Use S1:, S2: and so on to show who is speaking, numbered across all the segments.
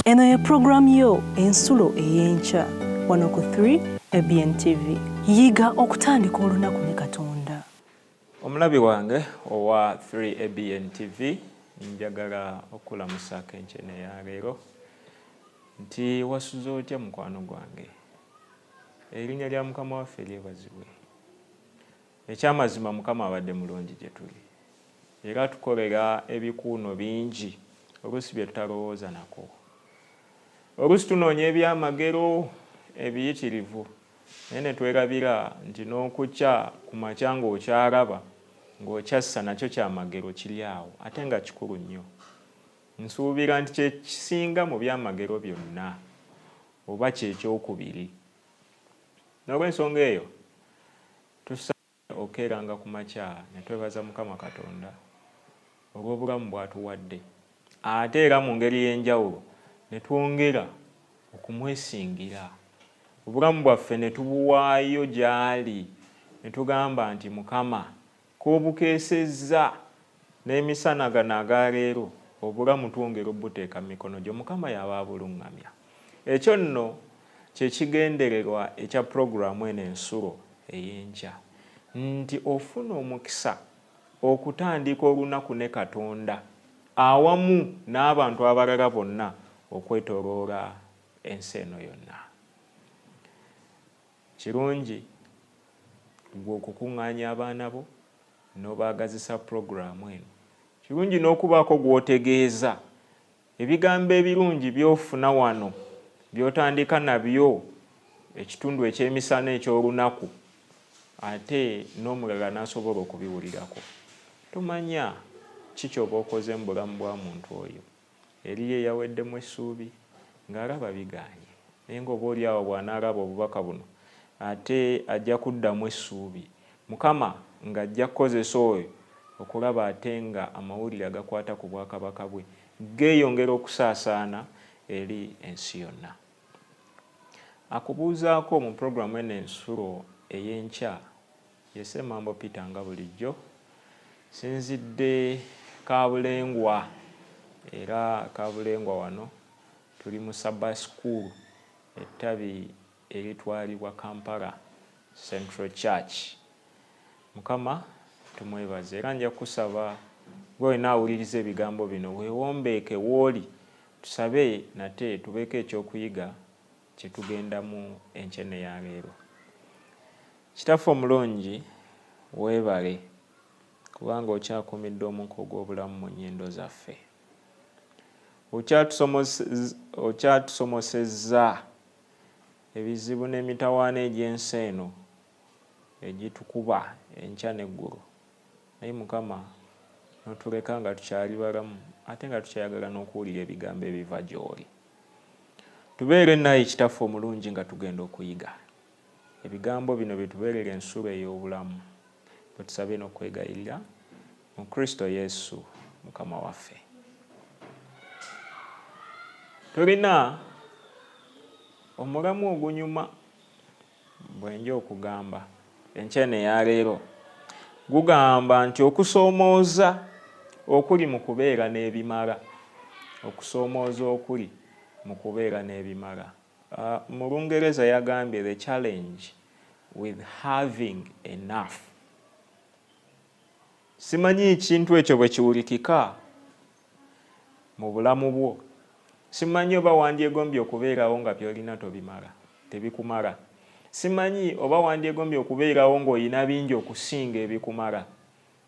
S1: Eno ye program yo ensulo eyenkya wano ku 3 ABN TV. Yiga okutandika olunaku ne Katonda.
S2: Omulabi wange owa 3 ABN TV njagala okulamusa kenchene ya leero nti wasuze otya mukwano gwange. Erinnya lya Mukama waffe lyebazibwe. Ekyamazima Mukama abadde mulungi gye tuli. Era tukolera ebikuuno bingi oluusi bye tutalowooza nako. Oluusi tunoonya ebyamagero ebiyitirivu naye ne twerabira nti n'okukya ku makya ng'okyalaba ng'okyassa nakyo kyamagero kiri awo ate nga kikulu nnyo. Nsuubira nti kye kisinga mu byamagero byonna oba kyekyokubiri. N'olw'ensonga eyo tusaanye okeeranga ku makya ne twebaza Mukama Katonda olw'obulamu bw'atuwadde ate era mu ngeri y'enjawulo ne twongera okumwesingira obulamu bwaffe ne tubuwaayo gy'ali ne tugamba nti Mukama k'obukeesezza n'emisana gano aga leero obulamu twongera obuteeka mu mikono gyo. Mukama y'aba abuluŋŋamya. Ekyo nno kye kigendererwa ekya puroguramu eno ensulo ey'enkya nti ofuna omukisa okutandika olunaku ne Katonda awamu n'abantu abalala bonna okwetooloola ensi eno yonna. Kirungi gwe okukuŋŋaanya abaana bo n'obaagazisa puroguramu eno. Kirungi n'okubaako gw'otegeeza ebigambo ebirungi by'ofuna wano by'otandika nabyo ekitundu eky'emisana eky'olunaku ate n'omulala n'asobola okubiwulirako. Tumanya ki ky'oba okoze mu bulamu bwa muntu oyo. Eriyo eyaweddemu essuubi ng'alaba bigaanye naye ng'oba oli awo bw'anaalaba obubaka buno ate ajja kuddamu essuubi. Mukama ng'ajja kukozesa oyo okulaba ate nga amawulire agakwata ku bwakabaka bwe geeyongera okusaasaana eri ensi yonna. Akubuuzaako mu puroguramu eno ensulo ey'enkya ye Ssemambo Peter nga bulijjo. Sinzidde Kabulengwa era Kabulengwa wano tuli mu Sabbath School ettabi eritwalibwa Kampala Central Church. Mukama tumwebaze era nja kusaba gwe olina awuliriza ebigambo bino weewombeeke w'oli tusabe nate tubeeko ekyokuyiga kye tugendamu enkyene ya leero. Kitaffe omulungi weebale kubanga okyakumidde omuko gw'obulamu mu nnyindo zaffe. Okyatusomosezza ebizibu n'emitawaana egy'ensi eno egitukuba enkya n'eggulu. Naye Mukama n'otuleka nga tukyali balamu ate nga tukyayagala n'okuwulira ebigambo ebiva gy'oli. Tubeere naye Kitaffe omulungi nga tugenda okuyiga. Ebigambo bino bitubeerera ensulo ey'obulamu. Bwe tusabe n'okwegayirira mu Kristo Yesu Mukama waffe. Tulina omulamu ogunyuma bwenja okugamba enkyene ya leero gugamba nti okusoomooza okuli mu kubeera n'ebimala. Okusoomooza okuli mu kubeera n'ebimala. Mu Lungereza yagambye the challenge with having enough. Simanyi ekintu ekyo bwe kiwulikika mu bulamu bwo. Simanyi oba wandyegombye okubeerawo nga byolina tobimala, tebikumala. Simanyi oba wandyegombye okubeerawo ng'olina bingi okusinga ebikumala.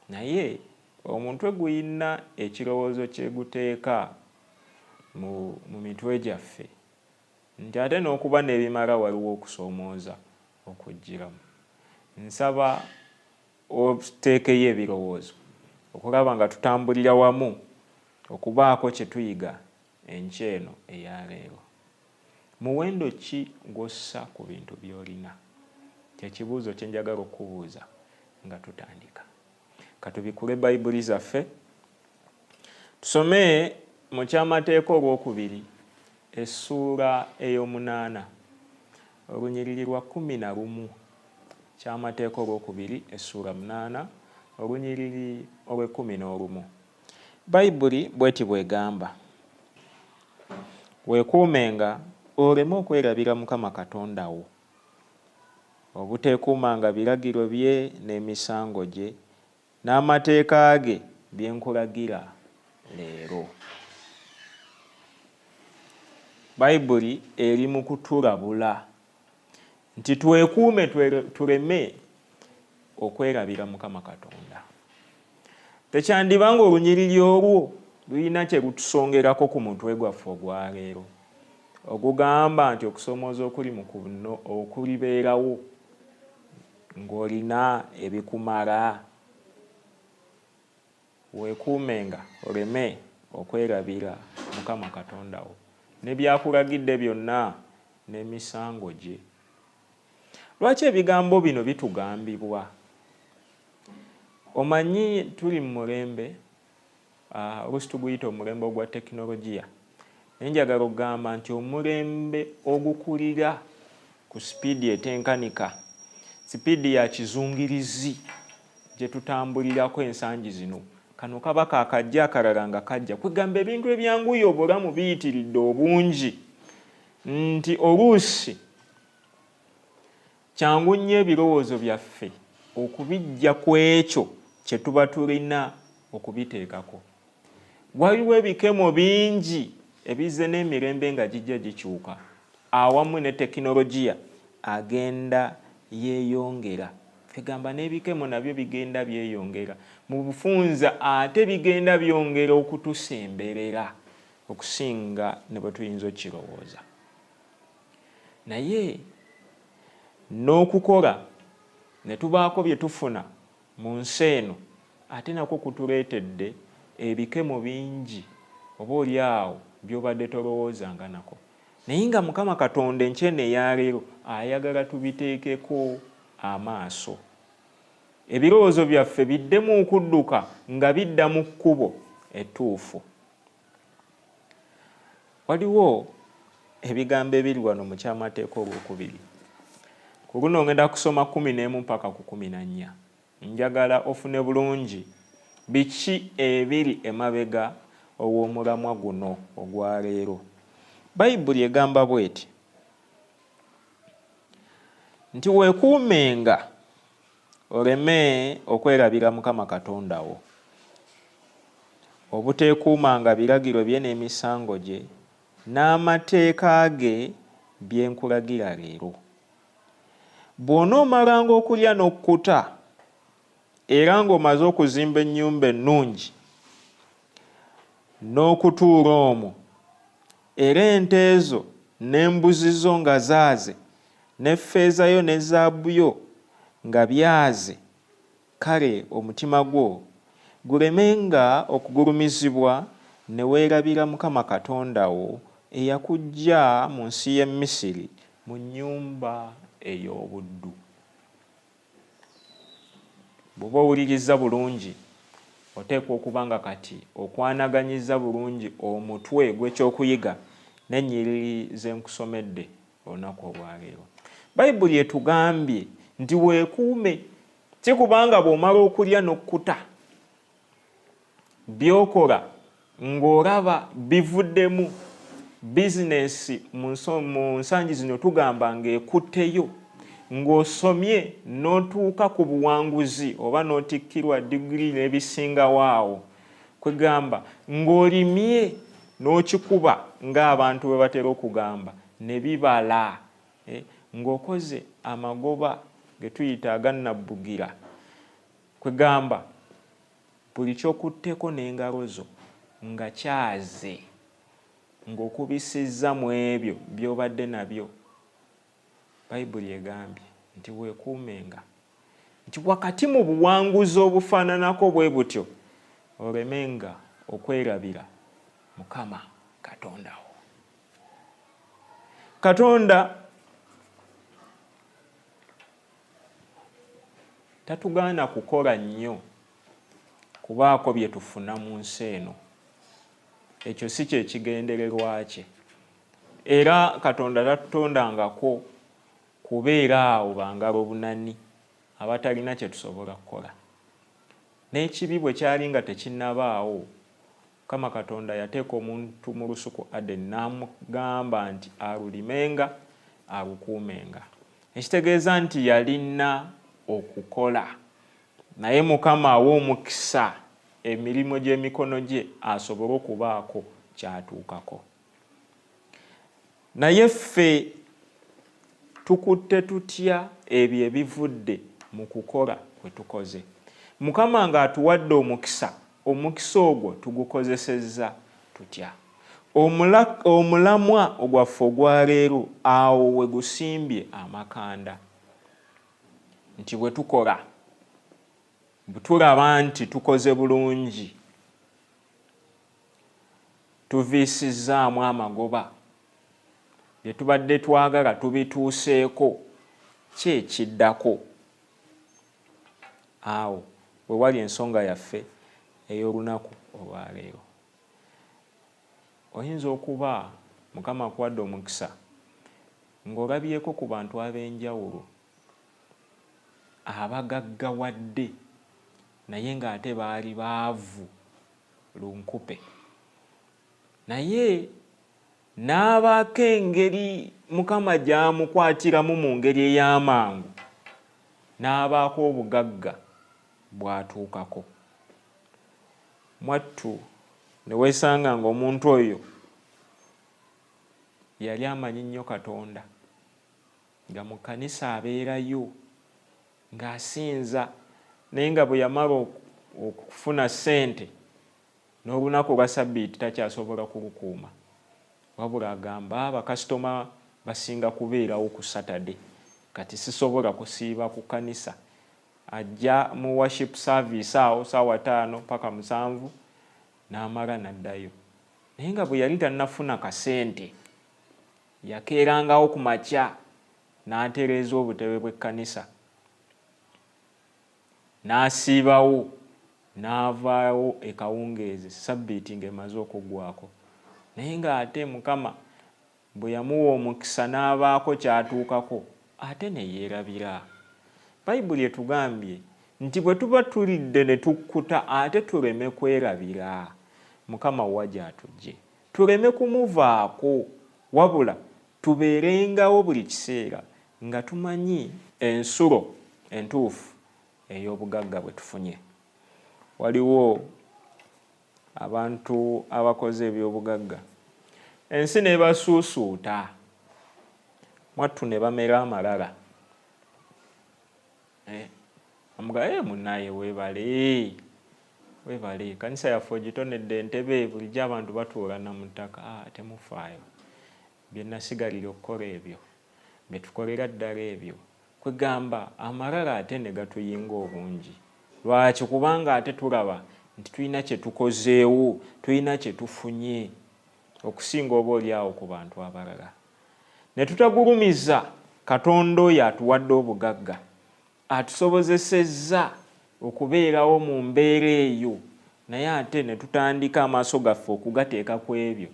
S2: Naye omutwe guyina ekirowoozo kye guteeka mu mitwe gyaffe nti ate n'okuba n'ebimala waliwo okusoomooza okujjiramu. Nsaba oteekeyo ebirowoozo okulaba nga tutambulira wamu okubaako kye tuyiga enkya eno eya leero. Muwendo ki gw'ossa ku bintu by'olina? Kyekibuuzo kye njagala okubuuza nga tutandika. Katubikule Bayibuli zaffe tusome mu kyamateeka olwokubiri essuula ey'omunaana olunyiriri lwa 11. Kyamateeka olwokubiri essuula 8 olunyiriri olw'e 11. Bayibuli bweti bwegamba. weekuumenga oleme okwerabira Mukama Katonda wo, obuteekuumanga biragiro bye n'emisango gye n'amateeka ge bye nkulagira leero. Bayibuli eri mu kutulabula nti twekuume tuleme okwerabira Mukama Katonda. Tekyandibanga olunyiriri olwo lulina kye lutusongerako ku mutwe gwaffe ogwaleero ogugamba nti okusomooza okuli mu kuno okulibeerawo ng'olina ebikumala. Weekuumenga oleme okwerabira Mukama Katonda wo ne byakulagidde byonna n'emisango gye. Lwaki ebigambo bino bitugambibwa? Omanyi tuli mu mulembe oluusi tuguyita omulembe ogwa tekinologiya. Naye njagala okugamba nti omulembe ogukulira ku sipiidi etenkanika, sipiidi ya kizungirizi gye tutambulirako ensangi zino. Kano kaba kaakajja akalala nga kajja. Kwegamba ebintu ebyanguya obulamu biyitiridde obungi nti oluusi kyangu nnyo ebirowoozo byaffe okubijja ku ekyo kye tuba tulina okubiteekako. Waliwo ebikemo bingi ebizze n'emirembe nga gijja gikyuka awamu ne tekinologiya agenda yeeyongera. Fegamba n'ebikemo nabyo bigenda byeyongera mu bufunza, ate bigenda byongera okutusemberera okusinga ne bwe tuyinza okukirowooza. Naye n'okukola ne tubaako bye tufuna mu nsi eno ate nako kutuleetedde ebikemo bingi oba oli awo by'obadde tolowoozanga nako. Naye nga Mukama Katonda enkyene eyaleero ayagala tubiteekeko amaaso, ebirowoozo byaffe biddemu okudduka nga bidda mu kkubo ettuufu. Waliwo ebigambo ebiri wano mu kyamateeka olwokubiri. Ku luno ngenda kusoma 11 mpaka ku 14. Njagala ofune bulungi biki ebiri emabega ow'omulamwa guno ogwaleero. Bayibuli egamba bweti nti weekuumenga oleme okwerabira Mukama Katonda wo, obuteekuumanga biragiro bye n'emisango gye n'amateeka ge bye nkulagira leero. Bw'onoomalanga okulya n'okkuta era ng'omaze okuzimba ennyumba ennungi n'okutuula omwo, era ente ezo n'embuzi zo nga zaaze, n'effeeza yo ne zaabu yo nga byaze, kale omutima gwo gulemenga okugulumizibwa ne weerabira Mukama Katonda wo eyakuggya mu nsi y'e Misiri mu nnyumba ey'obuddu. Bw'oba owuliriza bulungi oteekwa okuba nga kati okwanaganyiza bulungi omutwe gw'ekyokuyiga n'ennyiriri ze nkusomedde olunaku olwaleero. Bayibuli etugambye nti weekuume, si kubanga bw'omala okulya n'okkuta by'okola ng'olaba bivuddemu bizinesi mu nsangi zino tugamba ng'ekutteyo, ng'osomye n'otuuka ku buwanguzi oba n'otikkirwa digiri n'ebisingawo awo, kwegamba ng'olimye n'okikuba ng'abantu bwe batera okugamba ne bibala, ng'okoze amagoba ge tuyita agannabbugira, kwegamba buli kyokutteko n'engalo zo nga kyaze, ng'okubisizza mu ebyo by'obadde nabyo. Bayibuli egambye nti weekuumenga, nti wakati mu buwanguzi obufaananako bwe butyo olemenga okwerabira Mukama Katonda wo. Katonda tatugaana kukola nnyo kubaako bye tufuna mu nsi eno. Ekyo si kye kigendererwa kye. Era Katonda tatutondangako kubeera awo bangalo bunani abatalina kye tusobola kukola. N'ekibi bwe kyali nga tekinnabaawo, Mukama Katonda yateeka omuntu mu lusuku Adeni n'amugamba nti alulimenga alukuumenga. Ekitegeeza nti yalina okukola, naye Mukama awa omukisa emirimu gy'emikono gye asobole okubaako kyatuukako. Naye ffe tukutte tutya ebyo ebivudde mu kukola kwe tukoze. Mukama ng'atuwadde omukisa, omukisa ogwo tugukozesezza tutya? Omulamwa ogwaffe ogwaleero awo we gusimbye amakanda nti bwe tukola, bwe tulaba nti tukoze bulungi, tuviisizaamu amagoba, bye tubadde twagala tubituuseeko, ki ekiddako? Awo we wali ensonga yaffe ey'olunaku olwaleero. Oyinza okuba Mukama akuwadde omukisa ng'olabyeko ku bantu ab'enjawulo abagaggawadde naye ng'ate baali baavu lunkupe, naye n'abaako engeri Mukama gy'amukwatiramu mu ngeri ey'amangu, n'abaako obugagga bw'atuukako. Mwattu ne weesanga ng'omuntu oyo yali amanyi nnyo Katonda, nga mu kkanisa abeerayo ng'asinza, naye nga bwe yamala okufuna ssente n'olunaku lwa Sabbiiti takyasobola kulukuuma, wabula agamba bakasitoma basinga kubeerawo ku Saturday, kati sisobola kusiiba ku kkanisa. Ajja mu worship service awo ssaawa 5 paka 7 n'amala n'addayo. Naye nga bwe yali tannafuna kasente, yakeerangawo ku makya n'atereeza obutebe bw'ekkanisa, n'asiibawo, n'avaawo ekawungeezi Sabbiiti ng'emaze okuggwako. Naye ng'ate Mukama bwe yamuwa omukisa n'abaako kyatuukako, ate ne yeerabira. Bayibuli etugambye nti bwe tuba tulidde ne tukkuta ate tuleme kwerabira Mukama wa gy'atujje, tuleme kumuvaako, wabula tubeerengawo buli kiseera nga tumanyi ensulo entuufu ey'obugagga bwe tufunye. Waliwo abantu abakoze eby'obugagga, ensi ne basuusuuta, mwattu ne bamera amalala. Amuga munnaye weebale, weebale, kanisa yaffe ogitonedde entebe bulijjo abantu batuula na mu ttaka. Temufaayo, bye nasigalira okukola ebyo, bye tukolera ddala ebyo. Kwegamba amalala ate ne gatuyinga obungi. Lwaki? Kubanga ate tulaba nti tulina kye tukozeewo, tulina kye tufunye okusinga oba oli awo ku bantu abalala. Ne tutagulumiza Katonda oyo atuwadde obugagga, atusobozesezza okubeerawo mu mbeera eyo, naye ate ne tutandika amaaso gaffe okugateeka ku ebyo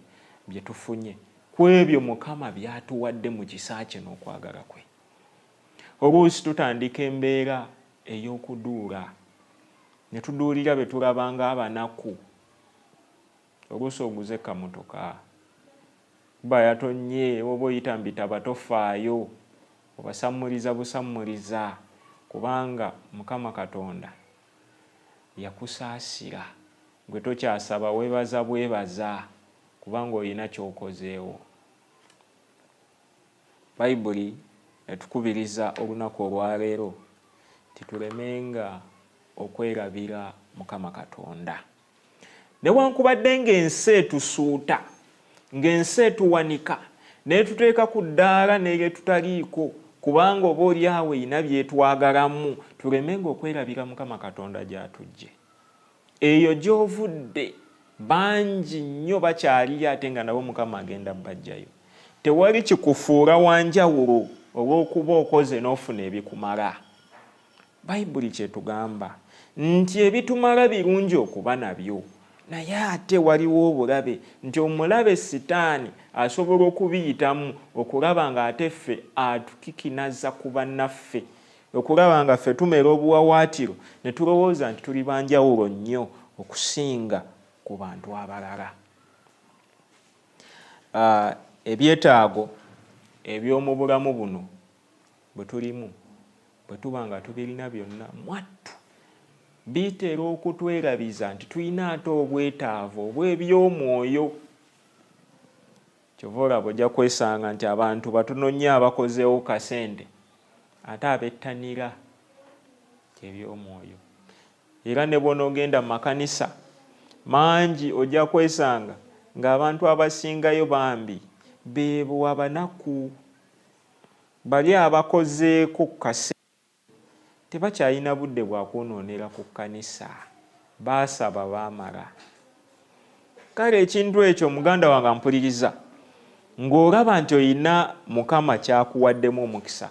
S2: bye tufunye, ku ebyo Mukama by'atuwadde mu kisa kye n'okwagala kwe. Oluusi tutandika embeera ey'okuduula, ne tuduulira be tulabanga abanaku. Oluusi oguze kamotoka, Kuba yatonye, oba oyita mbitaba tofaayo, obasammuliza busammuliza, kubanga Mukama Katonda yakusaasira. Gwe tokyasaba weebaza bwebaza, kubanga olina ky'okozeewo. Bayibuli etukubiriza olunaku olwaleero titulemenga okwerabira Mukama Katonda. Newankubadde ng'ensi etusuuta, ng'ensi etuwanika, naye tuteeka ku ddaala n'erye tutaliiko, kubanga oba oli awo erina byetwagalamu, tulemenga okwerabira Mukama Katonda gy'atujje. Eyo gy'ovudde bangi nnyo bakyali ate nga nabo Mukama agenda bajjayo. Tewali kikufuula wanjawulo olw'okuba okoze n'ofuna ebikumala. Bayibuli kyetugamba nti ebitumala birungi okuba nabyo, naye ate waliwo obulabe nti omulabe Sitaani asobola okubiyitamu okulaba nga ate ffe atukikinaza ku bannaffe, okulaba nga ffe tumera obuwawaatiro ne tulowooza nti tuli banjawulo nnyo okusinga ku bantu abalala. Ebyetaago eby'omu bulamu buno bwe tulimu bwe tuba nga tubirina byonna mwattu bitera okutwerabiza nti tulina ate obwetaavu obw'ebyomwoyo. Kyova olaba ojja kwesanga nti abantu batono nnyo abakozeewo kasente ate abettanira ebyomwoyo. Era ne bw'onoogenda mu makanisa mangi ojja kwesanga ng'abantu abasingayo bambi beebo abanaku. Bali abakozeeko ku kasente tebakyalina budde bwa kwonoonera ku kkanisa, baasaba baamala. Kale ekintu ekyo muganda wange ampuliriza, ng'olaba nti olina Mukama kyakuwaddemu omukisa,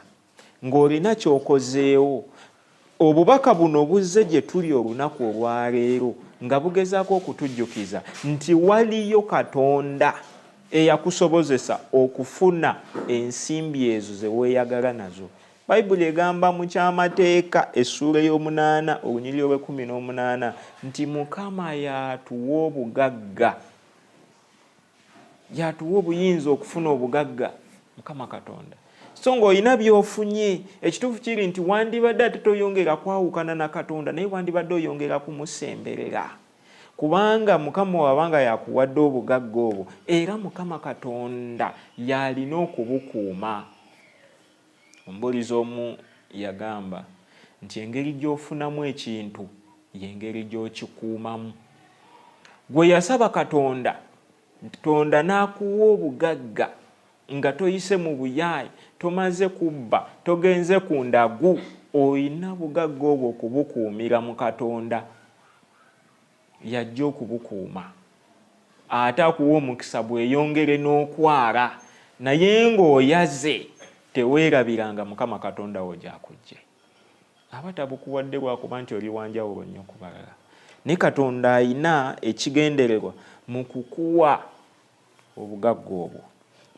S2: ng'olina ky'okozeewo, obubaka buno buzze gye tuli olunaku olwaleero nga bugezaako okutujjukiza nti waliyo Katonda eyakusobozesa okufuna ensimbi ezo ze weeyagala nazo. Bayibuli egamba mu kyamateeka essuula ey'omunaana olunyiriri olw'18 nti Mukama yatuwa obugagga, yatuwa obuyinza okufuna obugagga Mukama Katonda. So ng'olina by'ofunye, ekituufu kiri nti wandibadde ate toyongera kwawukana na Katonda naye wandibadde oyongera kumusemberera, kubanga Mukama wabanga yakuwadde obugagga obwo era Mukama Katonda yalina okubukuuma. Omubuulizi omu yagamba nti engeri gy'ofunamu ekintu y'engeri gy'okikuumamu. Gwe yasaba Katonda, Katonda n'akuwa obugagga nga toyise mu buyaayi, tomaze kubba, togenze ku ndagu, olina bugagga obwo okubukuumira mu Katonda. Yajja okubukuuma ate akuwa omukisa bweyongere n'okwala, naye ng'oyaze teweerabiranga Mukama Katonda wo gy'akujje. Aba tabukuwadde lwakuba nti oli wanjawulo nnyo ku balala, ne Katonda ayina ekigendererwa mu kukuwa obugagga obwo.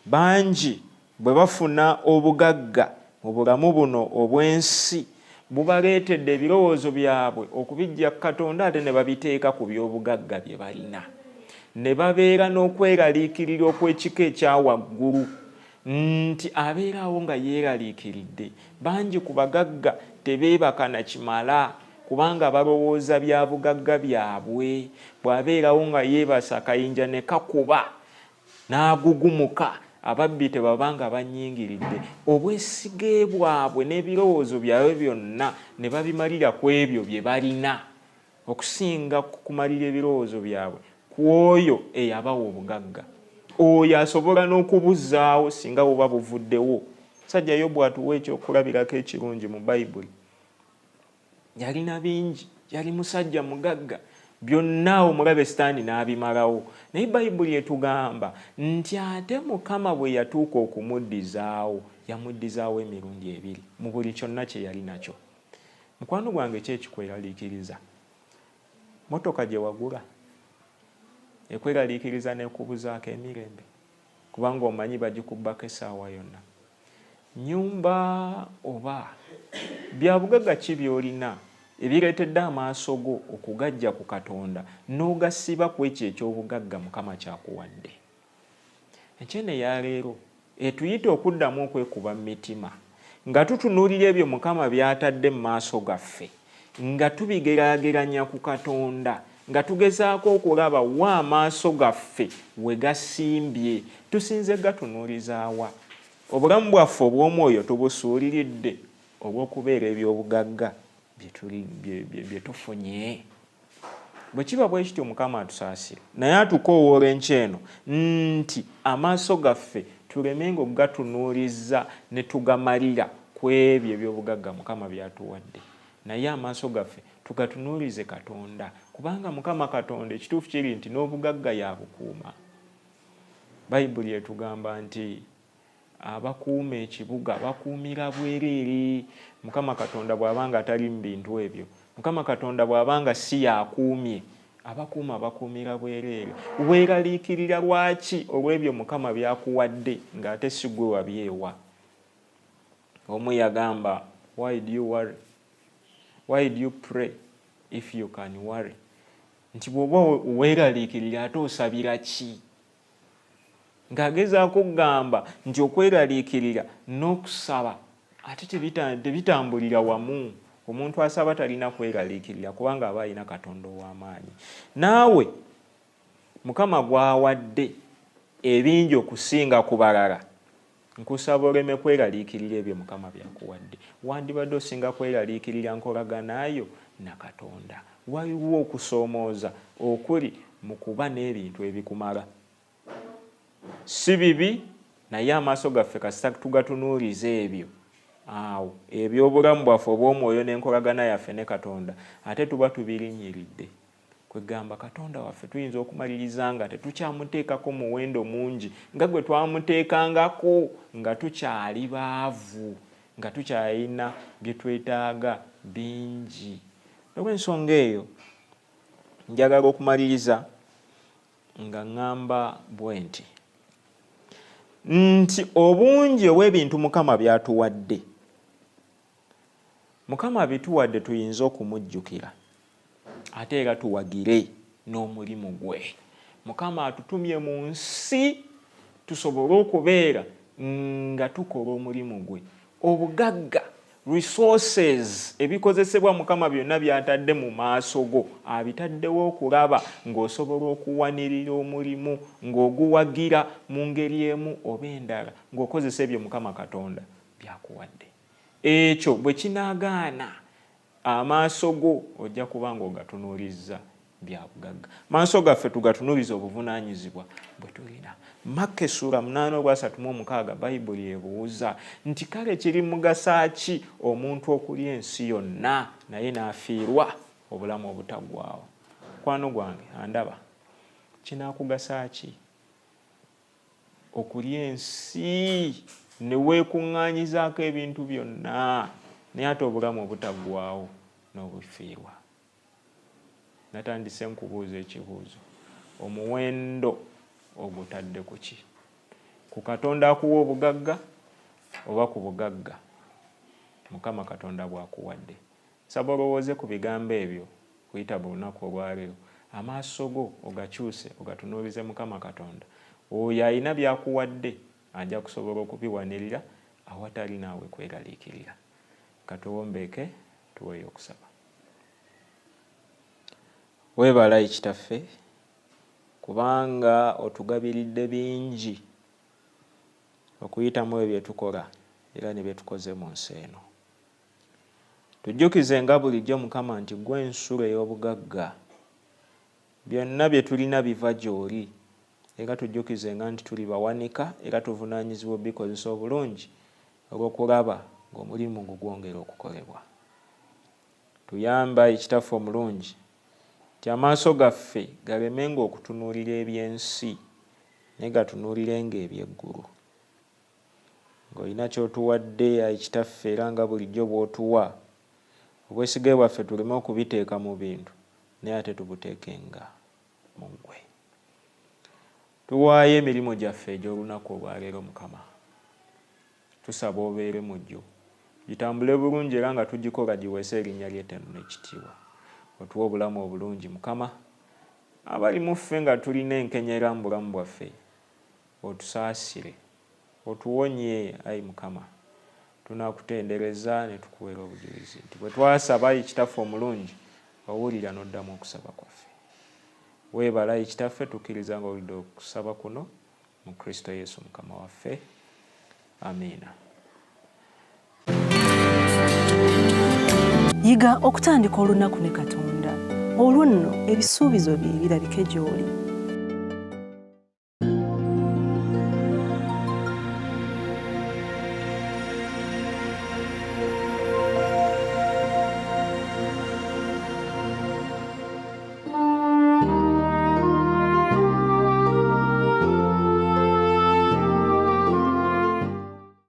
S2: Bangi bwe bafuna obugagga mu bulamu buno obw'ensi bubaleetedde ebirowoozo byabwe okubijja Katonda ate ne babiteeka ku by'obugagga bye balina, ne babeera n'okweraliikirira okw'ekika ekyawaggulu nti abeerawo nga yeeraliikiridde. Bangi ku bagagga tebeebaka na kimala kubanga balowooza bya bugagga byabwe. Bw'abeerawo nga yeebasa akayinja ne kakuba n'agugumuka, ababbi tebabanga bannyingiridde. Obwesige bwabwe n'ebirowoozo byabwe byonna ne babimalira ku ebyo bye balina okusinga kumalira ebirowoozo byabwe ku oyo eyabawa obugagga. Oyo asobola n'okubuzaawo singa buba buvuddewo. Sajja Yobu atuwa ekyokulabirako ekirungi mu Bayibuli. Yalina bingi, yali musajja mugagga, byonna omulabe Sitaani n'abimalawo. Naye Bayibuli etugamba nti ate Mukama bwe yatuuka okumuddizaawo, yamuddizaawo emirundi ebiri mu buli kyonna kye yali nakyo. Mukwano gwange ki ekikweraliikiriza? Motoka gye wagula ekweraliikiriza n'ekubuzaako emirembe kubanga omanyi bagikubbako essaawa yonna? Nnyumba oba bya bugagga ki by'olina ebireetedde amaaso go okugajja ku Katonda n'ogasiba ku ekyo eky'obugagga Mukama kyakuwadde? Ekyene ya leero etuyita okuddamu okwekuba mu mitima nga tutunuulira ebyo Mukama by'atadde mu maaso gaffe, nga tubigeraageranya ku Katonda, nga tugezaako okulaba wa amaaso gaffe we gasimbye, tusinze gatunuulizaawa. Obulamu bwaffe obw'omwoyo tubusuuliridde olw'okubeera eby'obugagga bye tufunye. Bwe kiba bwe kityo Mukama atusaasira, naye atukoowoola enkyeno nti amaaso gaffe tulemenga okugatunuuliza ne tugamalira ku ebyo eby'obugagga Mukama byatuwadde, naye amaaso gaffe tugatunuulize Katonda, kubanga Mukama Katonda ekituufu kiri nti n'obugagga yabukuuma. Bayibuli etugamba nti abakuuma ekibuga bakuumira bwereere. Mukama Katonda bw'abanga atali mu bintu ebyo, Mukama Katonda bw'abanga si yakuumye, abakuuma bakuumira bwereere. Weeraliikirira lwaki olw'ebyo Mukama byakuwadde ng'ate si gwe wabyewa? Omu yagamba, why do you worry? Why do you pray if you can worry? nti bw'oba weeraliikirira ate osabira ki? Ng'agezaako okugamba nti okweraliikirira n'okusaba ate tebitambulira wamu. Omuntu asaba talina kweraliikirira kubanga aba alina Katonda ow'amaanyi. Naawe Mukama gw'awadde ebingi okusinga ku balala, nkusaba oleme kweraliikirira ebyo Mukama byakuwadde. Wandibadde osinga kweraliikirira nkolaganayo na Katonda. Waliwo okusoomooza okuli mu kuba n'ebintu ebikumala. Si bibi, naye amaaso gaffe kasita tugatunuuliza ebyo. Awo ebyobulamu bwaffe obw'omwoyo n'enkolagana yaffe ne Katonda ate tuba tubirinyiridde. Kwegamba Katonda waffe tuyinza okumaliriza nga tetukyamuteekako muwendo mungi nga gwe twamuteekangako nga tukyali baavu, nga tukyalina bye twetaaga bingi. Olw'ensonga eyo njagala okumaliriza nga ngamba bwe nti obungi obw'ebintu Mukama byatuwadde, Mukama bituwadde tuyinza okumujjukira ate era tuwagire n'omulimu gwe. Mukama atutumye mu nsi tusobole okubeera nga tukola omulimu gwe. Obugagga, resources ebikozesebwa Mukama byonna byatadde mu maaso go, abitaddewo okulaba ng'osobola okuwanirira omulimu, ng'oguwagira mu ngeri emu oba endala, ng'okozesa ebyo Mukama Katonda byakuwadde. Ekyo bwe kinaagaana amaaso go ojja kuba ng'ogatunuulizza bya bugagga. Maaso gaffe tugatunuuliza obuvunaanyizibwa bwe tulina. Makka essula 8:36 Bayibuli ebuuza nti kale kiri mugasa ki omuntu okulya ensi yonna naye n'afiirwa obulamu obutaggwaawo? Mukwano gwange andaba, kinaakugasa ki okulya ensi ne weekuŋŋaanyizaako ebintu byonna naye ate obulamu obutaggwaawo n'obufiirwa? Natandise nkubuuza ekibuuzo, omuwendo ogutadde ku ki? Ku Katonda akuwa obugagga oba ku bugagga Mukama Katonda bw'akuwadde? Saba olowooze ku bigambo ebyo kuyita bulunaku olwaleero. Amaaso go ogakyuse ogatunuulize Mukama Katonda. Oyo alina byakuwadde ajja kusobola okubiwanirira awatali naawe kweraliikirira. Katuwombeeke tuweeyo okusaba. Weebala Kitaffe kubanga otugabiridde bingi okuyitamu ebyo bye tukola era ne bye tukoze mu nsi eno. Tujjukize nga bulijjo Mukama nti gwe ensulo ey'obugagga, byonna bye tulina biva gy'oli, era tujjukize nga nti tuli bawanika era tuvunaanyizibwa obikozesa obulungi olw'okulaba ng'omulimu gwongera okukolebwa. Tuyamba Ekitaffe omulungi nti amaaso gaffe galemenga okutunuulira eby'ensi naye gatunuulirenga eby'eggulu. Ng'olina ky'otuwadde Ekitaffe era nga bulijjo bw'otuwa, obwesige bwaffe tuleme okubiteeka mu bintu naye ate tubuteekenga mu ggwe. Tuwaayo emirimu gyaffe egy'olunaku olwaleero Mukama. Tusaba obeere mu gyo, gitambule bulungi era nga tugikola giweese erinnya ly'ettendo n'ekitiibwa. Otuwa obulamu obulungi Mukama. Abali mu ffe nga tulina enkenyera mu bulamu bwaffe, otusaasire, otuwonye ayi Mukama. Tunaakutendereza ne tukuweera obujulizi nti bwe twasaba Ekitaffe omulungi owulira n'oddamu okusaba kwaffe. Weebala Ekitaffe, tukkiriza nga owulidde okusaba kuno mu Kristo Yesu Mukama waffe. Amiina.
S1: Yiga okutandika olunaku ne Katonda. Olwo nno ebisuubizo bye birabike gy'oli.